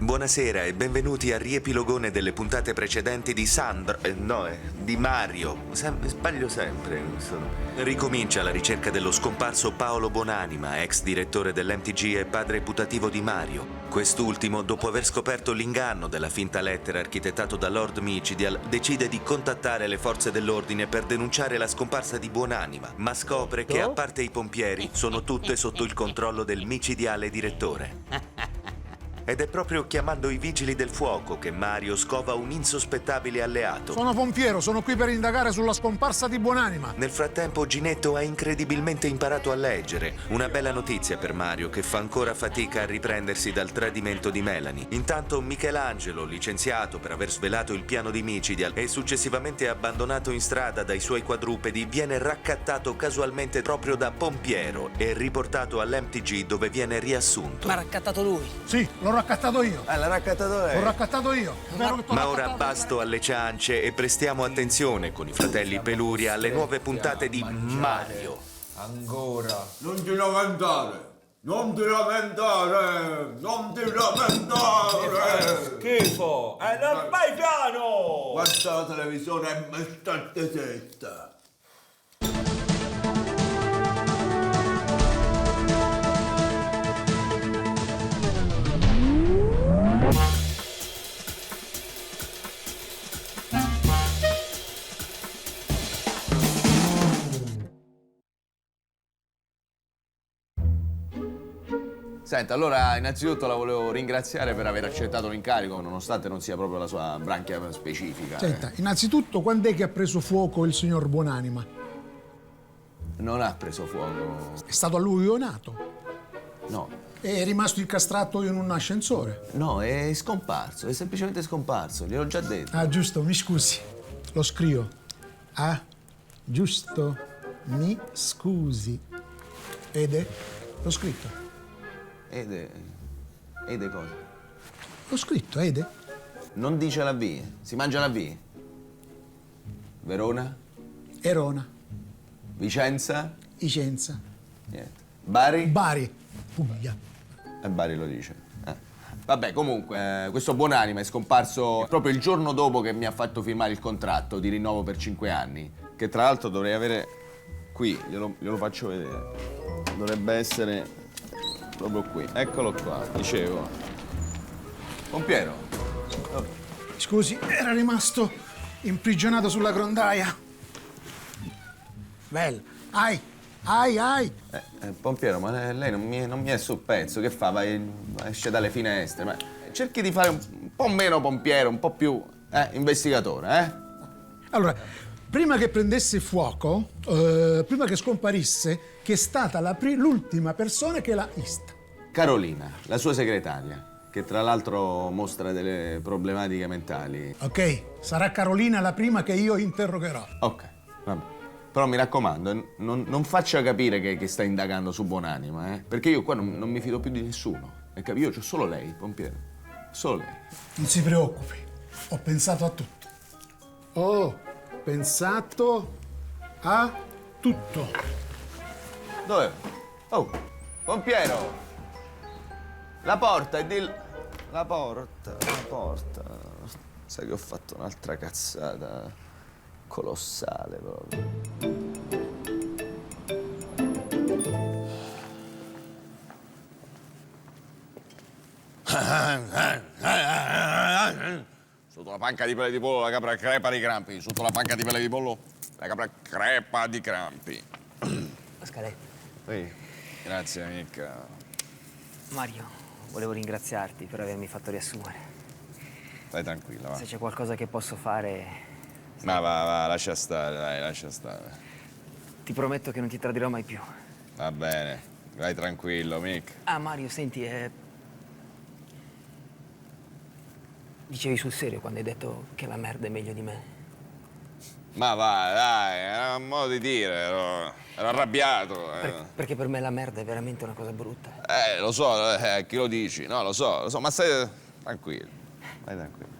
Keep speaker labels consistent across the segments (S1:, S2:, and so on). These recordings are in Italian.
S1: Buonasera e benvenuti al riepilogone delle puntate precedenti di di Mario. Sbaglio sempre. Ricomincia la ricerca dello scomparso Paolo Bonanima, ex direttore dell'MTG e padre putativo di Mario. Quest'ultimo, dopo aver scoperto l'inganno della finta lettera architettato da Lord Micidial, decide di contattare le forze dell'ordine per denunciare la scomparsa di Bonanima, ma scopre che, a parte i pompieri, sono tutte sotto il controllo del micidiale direttore. Ed è proprio chiamando i vigili del fuoco che Mario scova un insospettabile alleato.
S2: Sono pompiero, sono qui per indagare sulla scomparsa di Bonanima.
S1: Nel frattempo Ginetto ha incredibilmente imparato a leggere. Una bella notizia per Mario, che fa ancora fatica a riprendersi dal tradimento di Melanie. Intanto Michelangelo, licenziato per aver svelato il piano di Micidial e successivamente abbandonato in strada dai suoi quadrupedi, viene raccattato casualmente proprio da Pompiero e riportato all'MTG, dove viene riassunto.
S3: Ma ha raccattato lui?
S2: Sì, l'ho raccattato io.
S4: L'ha raccattato lei?
S2: L'ho raccattato io.
S1: Ma ora basto alle ciance e prestiamo attenzione con i fratelli Peluria alle nuove puntate di Mario.
S4: Ancora.
S5: Non ti lamentare! Non ti lamentare! Non ti lamentare!
S4: Schifo! Non vai piano!
S5: Guarda la televisione e mi state zitta!
S4: Senta, allora innanzitutto la volevo ringraziare per aver accettato l'incarico, nonostante non sia proprio la sua branchia specifica.
S2: Senta, innanzitutto, quando è che ha preso fuoco il signor Bonanima?
S4: Non ha preso fuoco.
S2: È stato alluvionato.
S4: No.
S2: È rimasto incastrato in un ascensore.
S4: No, è scomparso, è semplicemente scomparso, gliel'ho già detto.
S2: Ah, giusto, mi scusi. Lo scrivo. Ah, giusto, mi scusi. Ede? L'ho scritto.
S4: Ede cosa?
S2: L'ho scritto, Ede.
S4: Non dice la V, si mangia la V. Verona?
S2: Erona.
S4: Vicenza?
S2: Vicenza.
S4: Niente. Bari?
S2: Bari. Puglia.
S4: E Bari lo dice. Vabbè, comunque, questo Buonanima è scomparso proprio il giorno dopo che mi ha fatto firmare il contratto di rinnovo per 5 anni, che tra l'altro dovrei avere qui, glielo faccio vedere. Dovrebbe essere proprio qui. Eccolo qua, dicevo. Pompiero.
S2: Scusi, era rimasto imprigionato sulla grondaia. Bello. Ai.
S4: Pompiero, ma lei non mi è sul pezzo, che fa? Esce dalle finestre, ma cerchi di fare un po' meno pompiere, un po' più investigatore,
S2: Allora, prima che prendesse fuoco, prima che scomparisse, che è stata l'ultima persona che l'ha vista.
S4: Carolina, la sua segretaria, che tra l'altro mostra delle problematiche mentali.
S2: Ok, sarà Carolina la prima che io interrogherò.
S4: Ok, vabbè. Però mi raccomando, non faccia capire che sta indagando su Buonanima, perché io qua non mi fido più di nessuno. Io c'ho solo lei, pompiere. Solo lei.
S2: Non si preoccupi, ho pensato a tutto. Ho pensato a tutto.
S4: Dove? Oh, pompiero! La porta e La porta. Sai che ho fatto un'altra cazzata colossale proprio. Sotto la panca di pelle di pollo la capra crepa di crampi. Sotto la panca di pelle di pollo la capra crepa di crampi.
S3: Pascale.
S4: Ehi, grazie amica.
S3: Mario, volevo ringraziarti per avermi fatto riassumere.
S4: Stai tranquilla, va.
S3: Se c'è qualcosa che posso fare...
S4: Ma va, lascia stare, dai, lascia stare.
S3: Ti prometto che non ti tradirò mai più.
S4: Va bene, vai tranquillo, Mick.
S3: Ah, Mario, senti, dicevi sul serio quando hai detto che la merda è meglio di me?
S4: Ma va, dai, era un modo di dire, ero arrabbiato.
S3: Perché per me la merda è veramente una cosa brutta.
S4: Lo so, chi lo dici? No, lo so, ma stai tranquillo, vai tranquillo.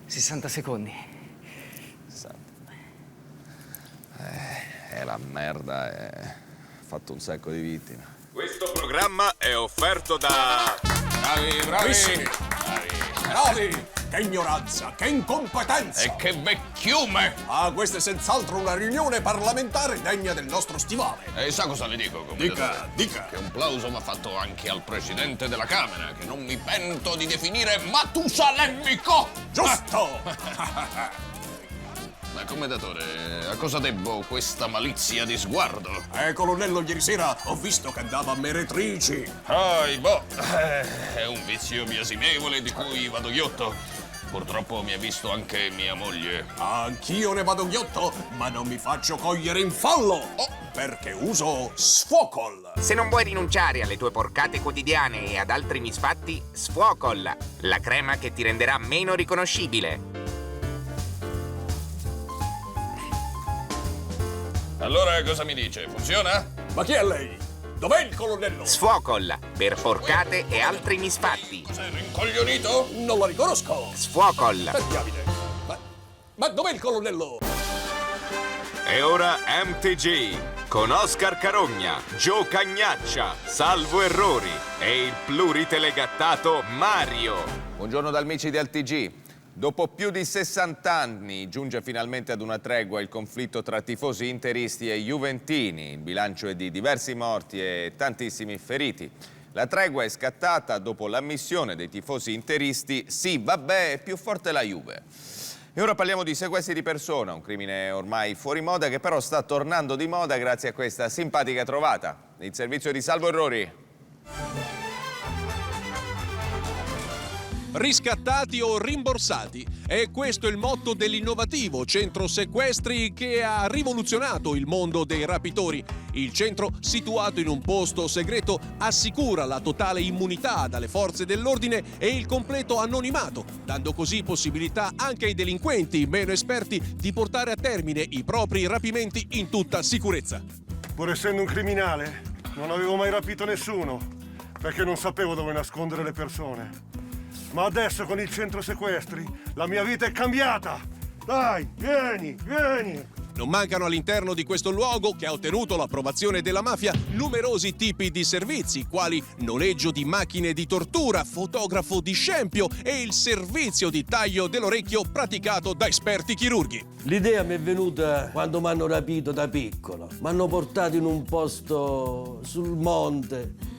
S3: 60 secondi.
S4: La merda è fatto un sacco di vittime.
S1: Questo programma è offerto da...
S4: Bravi,
S6: Bravissimi! Bravi! Che ignoranza, che incompetenza!
S7: E che vecchiume!
S6: Ah, questa è senz'altro una riunione parlamentare degna del nostro stivale.
S7: E sa cosa le dico, commendatore?
S6: Dica.
S7: Che un plauso va fatto anche al presidente della Camera, che non mi pento di definire Matusalemmico!
S6: Giusto!
S7: Ma commendatore, a cosa debbo questa malizia di sguardo?
S6: Colonnello, ieri sera ho visto che andava a meretrici.
S7: È un vizio biasimevole di cui vado ghiotto. Purtroppo mi ha visto anche mia moglie.
S6: Anch'io ne vado ghiotto, ma non mi faccio cogliere in fallo. Perché uso Sfocol.
S8: Se non vuoi rinunciare alle tue porcate quotidiane e ad altri misfatti, Sfocol, la crema che ti renderà meno riconoscibile.
S7: Allora cosa mi dice? Funziona?
S6: Ma chi è lei? Dov'è il colonnello?
S8: Sfocol, per porcate e altri misfatti.
S7: Sei rincoglionito?
S6: Non la riconosco.
S8: Sfocol.
S6: Diamine. Ma dov'è il colonnello?
S1: E ora MTG, con Oscar Carogna, Gio Cagnaccia, Salvo Errori e il pluritelegattato Mario.
S4: Buongiorno dal amici del TG. Dopo più di 60 anni giunge finalmente ad una tregua il conflitto tra tifosi interisti e juventini. Il bilancio è di diversi morti e tantissimi feriti. La tregua è scattata dopo l'ammissione dei tifosi interisti «Sì, vabbè, è più forte la Juve». E ora parliamo di sequestri di persona, un crimine ormai fuori moda che però sta tornando di moda grazie a questa simpatica trovata. Il servizio di Salvo Errori.
S9: Riscattati o rimborsati. È questo il motto dell'innovativo centro sequestri che ha rivoluzionato il mondo dei rapitori. Il centro, situato in un posto segreto, assicura la totale immunità dalle forze dell'ordine e il completo anonimato, dando così possibilità anche ai delinquenti meno esperti di portare a termine i propri rapimenti in tutta sicurezza.
S10: Pur essendo un criminale, non avevo mai rapito nessuno, perché non sapevo dove nascondere le persone. Ma adesso con il centro sequestri la mia vita è cambiata! Dai, vieni!
S9: Non mancano all'interno di questo luogo, che ha ottenuto l'approvazione della mafia, numerosi tipi di servizi, quali noleggio di macchine di tortura, fotografo di scempio e il servizio di taglio dell'orecchio praticato da esperti chirurghi.
S11: L'idea mi è venuta quando mi hanno rapito da piccolo. Mi hanno portato in un posto sul monte,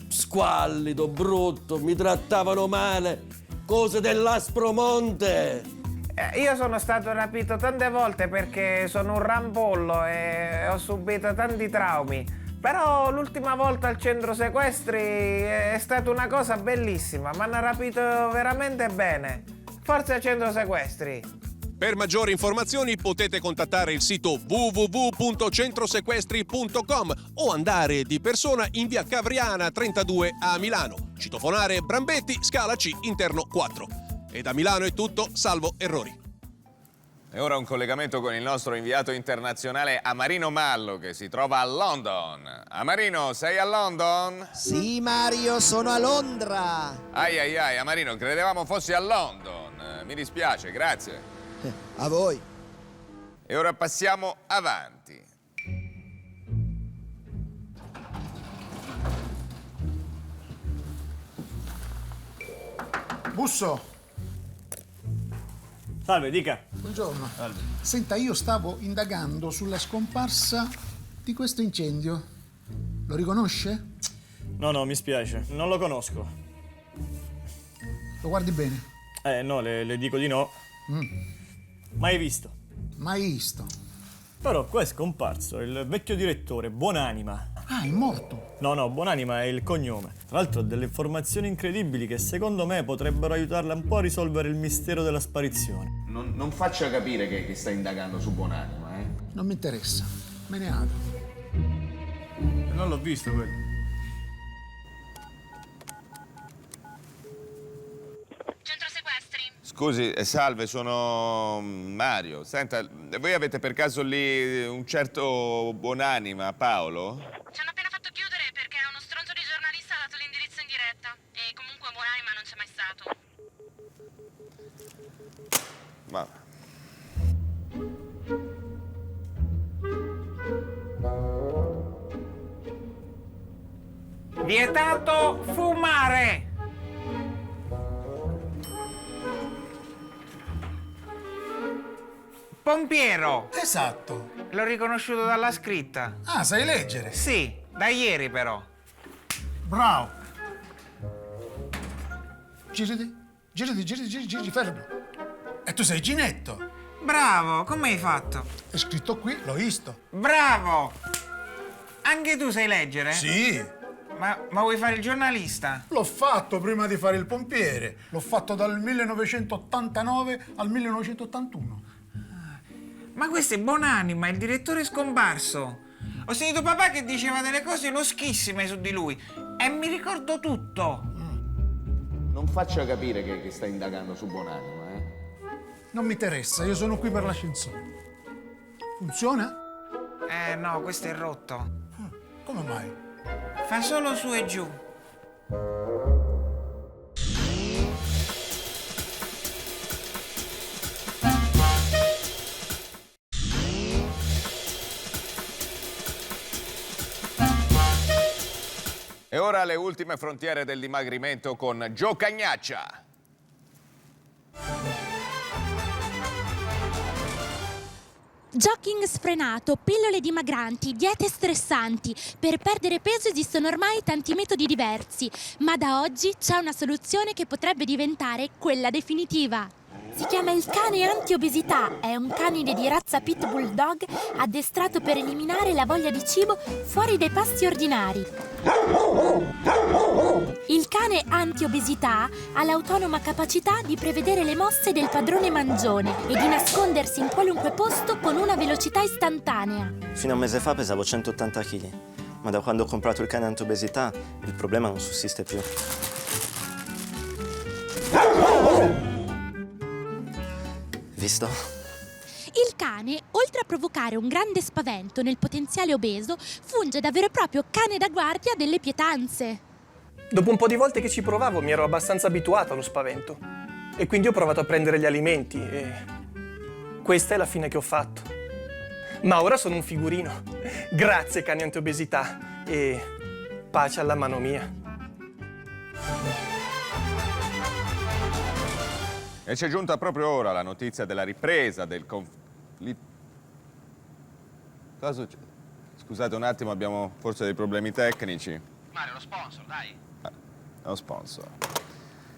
S11: squallido, brutto, mi trattavano male, cose dell'Aspromonte.
S3: Io sono stato rapito tante volte perché sono un rampollo e ho subito tanti traumi. Però l'ultima volta al centro sequestri è stata una cosa bellissima. Mi hanno rapito veramente bene. Forza centro sequestri!
S9: Per maggiori informazioni potete contattare il sito www.centrosequestri.com o andare di persona in via Cavriana 32 a Milano. Citofonare Brambetti, scala C, interno 4. E da Milano è tutto, Salvo Errori.
S4: E ora un collegamento con il nostro inviato internazionale Amarino Mallo, che si trova a London. Amarino, sei a London?
S12: Sì, Mario, sono a Londra.
S4: Ai, Amarino, credevamo fossi a London. Mi dispiace, grazie.
S12: A voi.
S4: E ora passiamo avanti.
S2: Busso,
S6: Salve, dica.
S2: buongiorno. Senta, io stavo indagando sulla scomparsa di questo incendio. Lo riconosce?
S6: No, mi spiace. Non lo conosco.
S2: Lo guardi bene?
S6: No, le dico di no. Mai visto.
S2: Mai visto.
S6: Però qua è scomparso il vecchio direttore, Buonanima.
S2: Ah, è morto.
S6: No, Buonanima è il cognome. Tra l'altro ha delle informazioni incredibili che secondo me potrebbero aiutarla un po' a risolvere il mistero della sparizione.
S4: Non faccia capire che sta indagando su Buonanima, eh?
S2: Non mi interessa. Me ne vado.
S6: Non l'ho visto quello.
S4: Scusi, salve, sono Mario. Senta, voi avete per caso lì un certo Buonanima, Paolo?
S13: Ci hanno appena fatto chiudere perché uno stronzo di giornalista ha dato l'indirizzo in diretta. E comunque Buonanima non c'è mai stato.
S4: Ma...
S3: Vietato fumare! Pompiero!
S2: Esatto.
S3: L'ho riconosciuto dalla scritta.
S2: Ah, sai leggere?
S3: Sì, da ieri però.
S2: Bravo. Girati, fermo. E tu sei Ginetto.
S3: Bravo, come hai fatto?
S2: È scritto qui, l'ho visto.
S3: Bravo! Anche tu sai leggere?
S2: Sì.
S3: Ma vuoi fare il giornalista?
S2: L'ho fatto prima di fare il pompiere. L'ho fatto dal 1989 al 1981.
S3: Ma questo è Bonanima, il direttore scomparso. Ho sentito papà che diceva delle cose loschissime su di lui e mi ricordo tutto.
S4: Non faccia capire che sta indagando su Bonanima, eh?
S2: Non mi interessa, io sono qui per l'ascensore. Funziona?
S3: No, questo è rotto.
S2: Come mai?
S3: Fa solo su e giù.
S7: E ora le ultime frontiere del dimagrimento con Gio Cagnaccia.
S14: Jogging sfrenato, pillole dimagranti, diete stressanti. Per perdere peso esistono ormai tanti metodi diversi, ma da oggi c'è una soluzione che potrebbe diventare quella definitiva. Si chiama il cane anti-obesità, è un canine di razza Pit Bulldog addestrato per eliminare la voglia di cibo fuori dai pasti ordinari. Il cane anti-obesità ha l'autonoma capacità di prevedere le mosse del padrone mangione e di nascondersi in qualunque posto con una velocità istantanea.
S15: Fino a un mese fa pesavo 180 kg, ma da quando ho comprato il cane anti-obesità il problema non sussiste più. Visto?
S14: Il cane, oltre a provocare un grande spavento nel potenziale obeso, funge da vero e proprio cane da guardia delle pietanze.
S16: Dopo un po' di volte che ci provavo mi ero abbastanza abituato allo spavento e quindi ho provato a prendere gli alimenti e questa è la fine che ho fatto. Ma ora sono un figurino. Grazie cane anti-obesità e pace alla mano mia.
S7: E ci è giunta proprio ora la notizia della ripresa del conflitto. Cosa succede? Scusate un attimo, abbiamo forse dei problemi tecnici.
S8: Mario, lo sponsor, dai.
S7: È uno sponsor.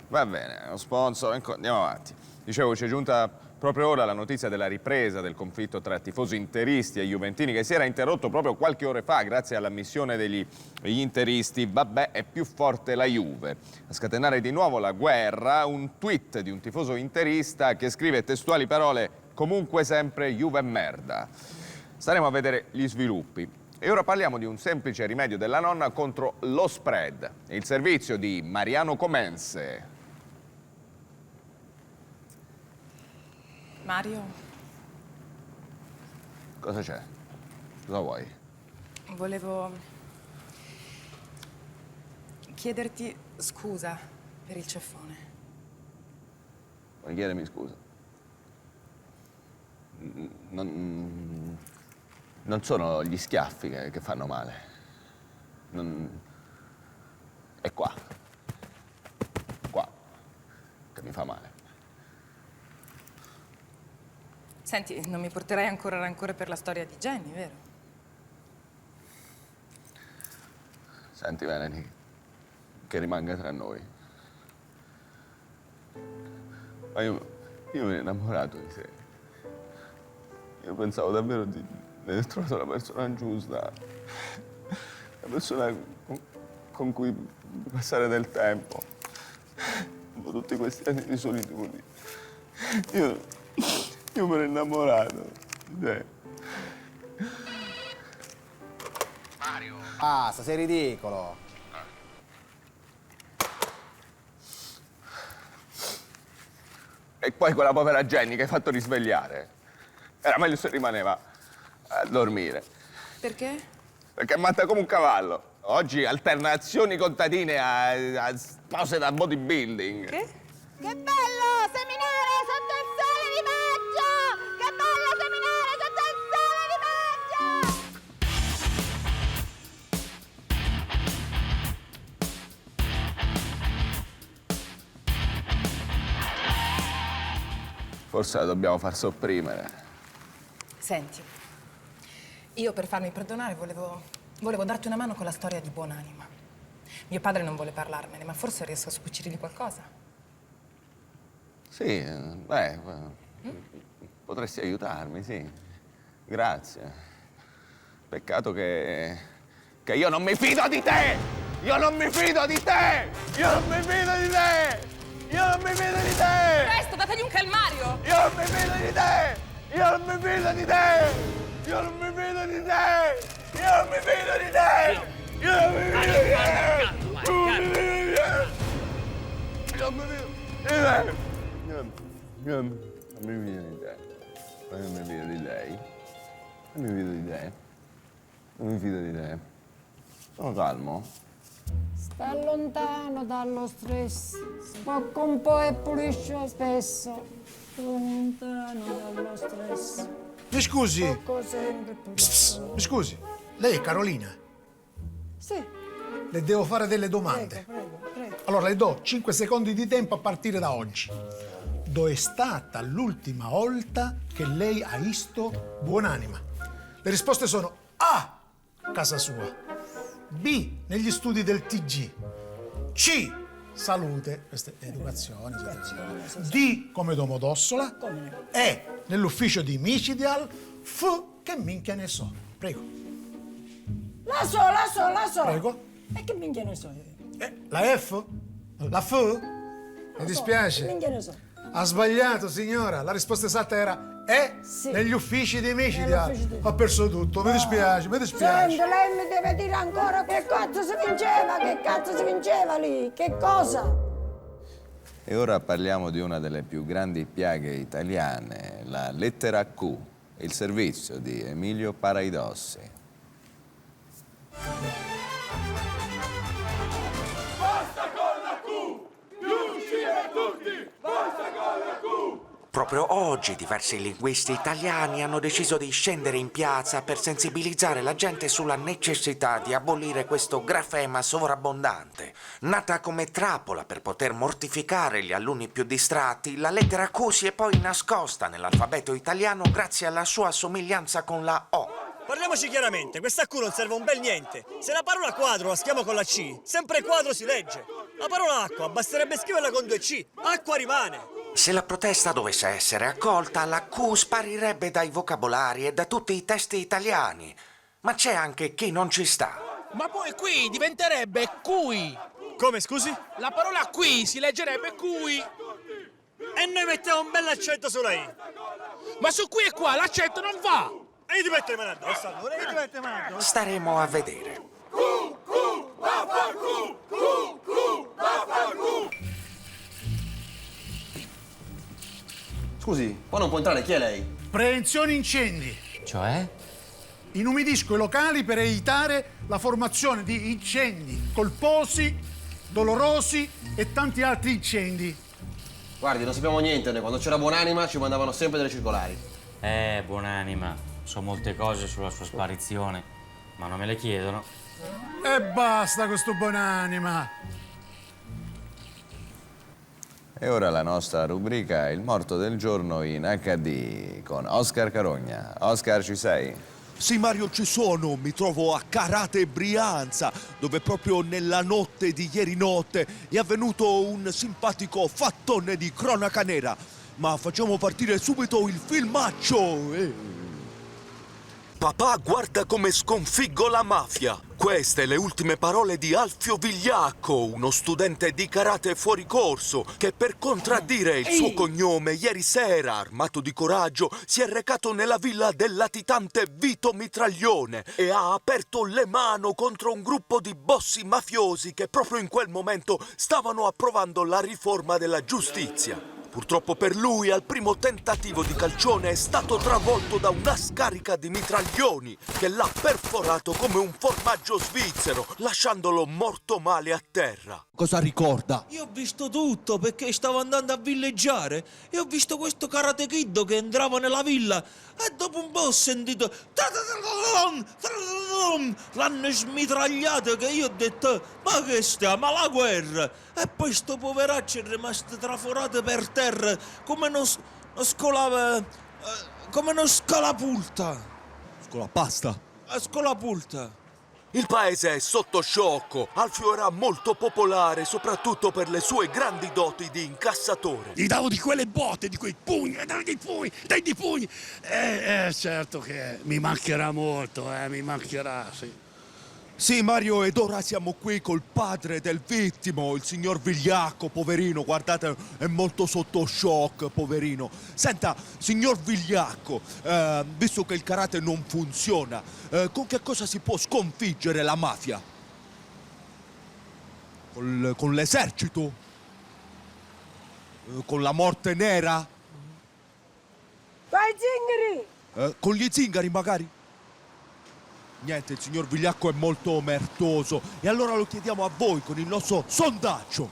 S7: Va bene, è uno sponsor. Andiamo avanti. Dicevo, ci è giunta proprio ora la notizia della ripresa del conflitto tra tifosi interisti e juventini che si era interrotto proprio qualche ore fa grazie all'ammissione degli interisti. Vabbè, è più forte la Juve. A scatenare di nuovo la guerra, un tweet di un tifoso interista che scrive testuali parole: comunque sempre Juve merda. Staremo a vedere gli sviluppi. E ora parliamo di un semplice rimedio della nonna contro lo spread. Il servizio di Mariano Comense.
S17: Mario,
S7: Cosa c'è? Cosa vuoi?
S17: volevo chiederti scusa per il ceffone.
S7: Vuoi chiedermi scusa? Non sono gli schiaffi che fanno male. È qua. Qua. Che mi fa male.
S17: Senti, non mi porterai ancora rancore per la storia di Jenny, vero?
S7: Senti, Melanie, che rimanga tra noi. Ma io mi ero innamorato di te. Io pensavo davvero di aver trovato la persona giusta. La persona con cui passare del tempo. Dopo tutti questi anni di solitudine. Io mi ero innamorato di te.
S18: Mario! Basta, sei ridicolo.
S7: E poi quella povera Jenny che hai fatto risvegliare. Era meglio se rimaneva a dormire.
S17: Perché?
S7: Perché è matta come un cavallo. Oggi alterna azioni contadine a pause da bodybuilding.
S17: Che?
S19: Che bello seminare sotto il sole di maggio! Che bello seminare sotto il sole di maggio!
S7: forse la dobbiamo far sopprimere.
S17: Senti, io per farmi perdonare volevo darti una mano con la storia di Buonanima. Mio padre non vuole parlarmene, ma forse riesco a scucirgli qualcosa.
S7: Sì, potresti aiutarmi, sì. Grazie. Peccato che io non mi fido di te! Io non mi fido di te! Io non mi fido di te! Io non mi fido di te!
S17: Presto, dategli un calmario!
S7: Io non mi fido di te! Io non mi fido di te! Io non mi fido di te! Io non mi fido di te! Io non mi fido di te! Non mi fido di te! Non mi fido di te! Non mi fido di te! Non mi fido di lei! Non mi fido di te! Non mi fido di te! Sono calmo?
S20: Sta lontano dallo stress, spocca un po' e pulisce spesso. Sto lontano dallo stress.
S2: Mi scusi?
S20: Spocco sempre più spesso.
S2: Mi scusi, lei è Carolina?
S20: Sì,
S2: Le devo fare delle domande.
S20: prego.
S2: Allora, le do 5 secondi di tempo a partire da oggi. Dove è stata l'ultima volta che lei ha visto Buonanima? Le risposte sono A. Casa sua. B. Negli studi del TG. C. Salute. Questa è educazione. D. Come Domodossola. E. Nell'ufficio di Micidial. F. Che minchia ne so. Prego.
S20: La so.
S2: Prego.
S20: E che minchia ne so io?
S2: La F? La F? Mi dispiace.
S20: Che minchia ne so?
S2: Ha sbagliato, signora. La risposta esatta era E. Negli uffici di Micidial. Ho perso tutto. Mi dispiace, mi dispiace.
S20: Senti, lei mi deve dire ancora che cazzo si vinceva? Che cazzo si vinceva lì? Che cosa?
S7: E ora parliamo di una delle più grandi piaghe italiane, la lettera Q, il servizio di Emilio Paraidossi.
S5: Basta con la Q! Più uccidere tutti! Basta con la Q!
S8: Proprio oggi diversi linguisti italiani hanno deciso di scendere in piazza per sensibilizzare la gente sulla necessità di abolire questo grafema sovrabbondante. Nata come trappola per poter mortificare gli alunni più distratti, la lettera Q si è poi nascosta nell'alfabeto italiano grazie alla sua somiglianza con la O.
S6: Parliamoci chiaramente, questa Q non serve a un bel niente. Se la parola quadro la schiamo con la C, sempre quadro si legge. La parola acqua basterebbe scriverla con 2 C. Acqua rimane.
S8: Se la protesta dovesse essere accolta, la Q sparirebbe dai vocabolari e da tutti i testi italiani. Ma c'è anche chi non ci sta.
S21: Ma poi qui diventerebbe cui.
S6: Come, scusi?
S21: La parola qui si leggerebbe cui.
S6: E noi mettiamo un bel accento sulla I.
S21: Ma su qui e qua l'accento non va.
S6: E io ti metto le mani addosso, allora, io ti metto le mani addosso.
S8: Staremo a vedere.
S18: Scusi, qua non può entrare, chi è lei?
S2: Prevenzione incendi.
S18: Cioè?
S2: Inumidisco i locali per evitare la formazione di incendi colposi, dolorosi e tanti altri incendi.
S18: Guardi, non sappiamo niente, noi quando c'era Buonanima ci mandavano sempre delle circolari.
S22: Buonanima, so molte cose sulla sua sparizione, ma non me le chiedono.
S2: E basta con sto Buonanima.
S7: E ora la nostra rubrica Il morto del giorno in HD con Oscar Carogna. Oscar, ci sei?
S23: Sì, Mario, ci sono. Mi trovo a Carate Brianza, dove proprio nella notte di ieri notte è avvenuto un simpatico fattone di cronaca nera. Ma facciamo partire subito il filmaccio.
S24: Papà, guarda come sconfiggo la mafia. Queste le ultime parole di Alfio Vigliacco, uno studente di karate fuori corso, che per contraddire il suo cognome ieri sera, armato di coraggio, si è recato nella villa del latitante Vito Mitraglione e ha aperto le mani contro un gruppo di bossi mafiosi che proprio in quel momento stavano approvando la riforma della giustizia. Purtroppo per lui, al primo tentativo di calcione è stato travolto da una scarica di mitraglioni che l'ha perforato come un formaggio svizzero, lasciandolo morto male a terra.
S23: Cosa ricorda?
S11: Io ho visto tutto perché stavo andando a villeggiare e ho visto questo Karate Kid che entrava nella villa e dopo un po' ho sentito l'hanno smitragliato che io ho detto ma che stiamo alla guerra e poi sto poveraccio è rimasto traforato per terra come
S23: come una scolapulta. Scolapasta? Scolapulta.
S24: Il paese è sotto sciocco. Alfio era molto popolare, soprattutto per le sue grandi doti di incassatore.
S1: Gli davo di quelle botte, di quei pugni, dai di pugni. Certo che mi mancherà molto, mi mancherà, sì.
S23: Sì, Mario, ed ora siamo qui col padre del vittimo, il signor Vigliacco, poverino, guardate, è molto sotto shock, poverino. Senta, signor Vigliacco, visto che il karate non funziona, con che cosa si può sconfiggere la mafia? Con l'esercito? Con la morte nera?
S19: Con i zingari!
S23: Con gli zingari, magari? Niente, il signor Vigliacco è molto omertoso e allora lo chiediamo a voi con il nostro sondaggio.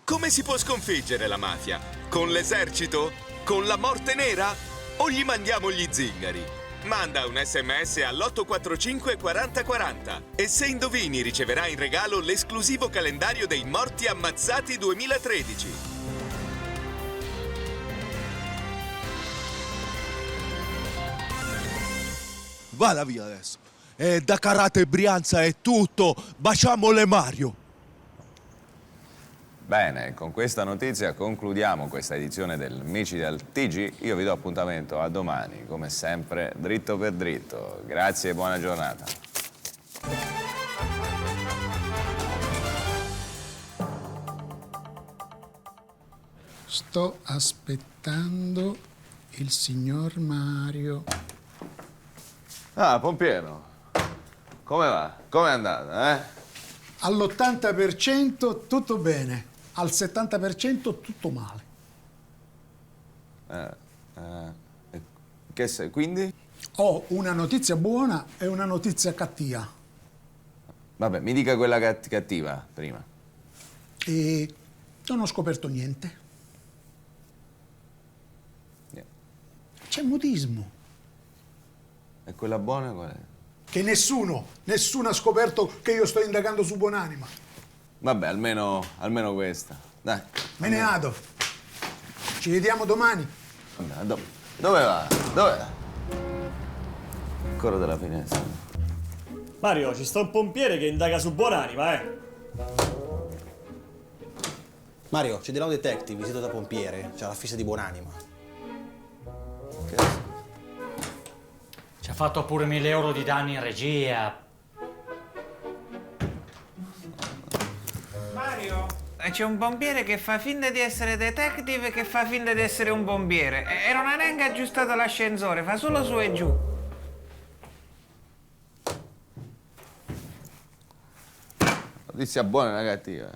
S24: Come si può sconfiggere la mafia? Con l'esercito? Con la morte nera? O gli mandiamo gli zingari? Manda un SMS all'845 4040 e se indovini riceverai in regalo l'esclusivo calendario dei morti ammazzati 2013.
S23: Vada via adesso. E da Karate Brianza è tutto. Baciamole Mario.
S7: Bene, con questa notizia concludiamo questa edizione del Micidial TG. Io vi do appuntamento a domani, come sempre, dritto per dritto. Grazie e buona giornata.
S2: Sto aspettando il signor Mario.
S7: Ah, Pompiero. Come va? Come è andata,
S2: All'80% tutto bene, al 70% tutto male.
S7: Quindi?
S2: Ho una notizia buona e una notizia cattiva.
S7: Vabbè, mi dica quella cattiva prima.
S2: E non ho scoperto niente. C'è mutismo.
S7: E quella buona qual è?
S2: Che nessuno ha scoperto che io sto indagando su Buonanima.
S7: Vabbè, almeno questa. Dai.
S2: Me ne vado. Ci vediamo domani.
S7: Vabbè, dove va? Dove va? Ancora dalla finestra.
S6: Mario, ci sta un pompiere che indaga su Buonanima,
S18: Mario, ci dirà un detective, visito da pompiere, c'ha la fissa di Buonanima.
S22: Ci ha fatto pure 1.000 euro di danni in regia.
S3: Mario, c'è un pompiere che fa finta di essere detective e che fa finta di essere un pompiere. E non ha neanche aggiustato l'ascensore, fa solo su e giù.
S7: Notizia buona e una cattiva.